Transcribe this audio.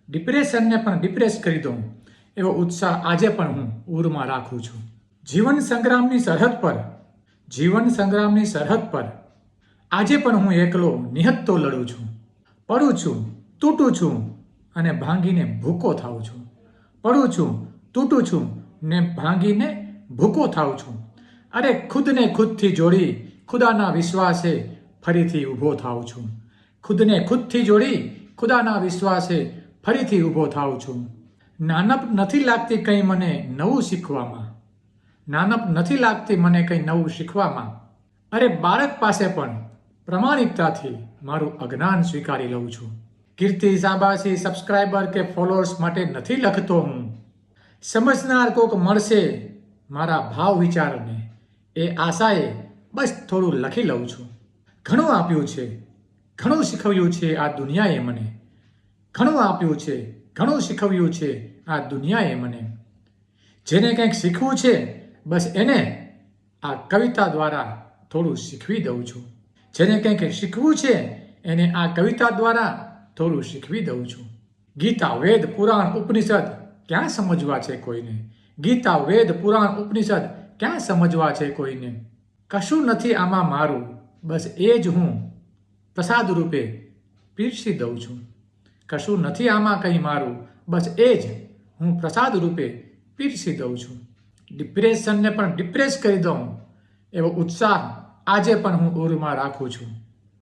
ડિપ્રેશનને પણ ડિપ્રેસ કરી દઉં એવો ઉત્સાહ આજે પણ હું ઊરમાં રાખું છું. જીવન સંગ્રામની સરહદ પર આજે પણ હું એકલો નિહત્તો લડું છું. પડું છું, તૂટું છું અને ભાંગીને ભૂકો થાઉં છું. પડું છું, તૂટું છું ને ભાંગીને ભૂકો થાઉં છું. અરે ખુદને ખુદથી જોડી ખુદાના વિશ્વાસે ફરીથી ઊભો થાઉં છું. ખુદને ખુદથી જોડી ખુદાના વિશ્વાસે ફરીથી ઊભો થાઉં છું. નાનપ નથી લાગતી કંઈ મને નવું શીખવામાં. અરે બાળક પાસે પણ પ્રમાણિકતાથી મારું અજ્ઞાન સ્વીકારી લઉં છું. કીર્તિ, શાબાશી, સબસ્ક્રાઇબર કે ફોલોઅર્સ માટે નથી લખતો હું. સમજનાર કોક મળશે મારા ભાવ વિચારને એ આશાએ બસ થોડું લખી લઉં છું. ઘણું આપ્યું છે, ઘણું શીખવ્યું છે આ દુનિયાએ મને. ઘણું શીખવ્યું છે આ દુનિયાએ મને. જેને કંઈક શીખવું છે બસ એને આ કવિતા દ્વારા થોડું શીખવી દઉં છું. જેને કંઈક શીખવું છે એને આ કવિતા દ્વારા થોડું શીખવી દઉં છું. ગીતા, વેદ, પુરાણ, ઉપનિષદ ક્યાં સમજવા છે કોઈને? ગીતા, વેદ, પુરાણ, ઉપનિષદ ક્યાં સમજવા છે કોઈને? કશું નથી આમાં મારું, બસ એ જ હું પ્રસાદ રૂપે પીરસી દઉં છું. કશું નથી આમાં કંઈ મારું, બસ એ જ હું પ્રસાદ રૂપે પીરસી દઉં છું. ડિપ્રેશનને પણ ડિપ્રેસ કરી દઉં એવો ઉત્સાહ આજે પણ હું ઊરમાં રાખું છું.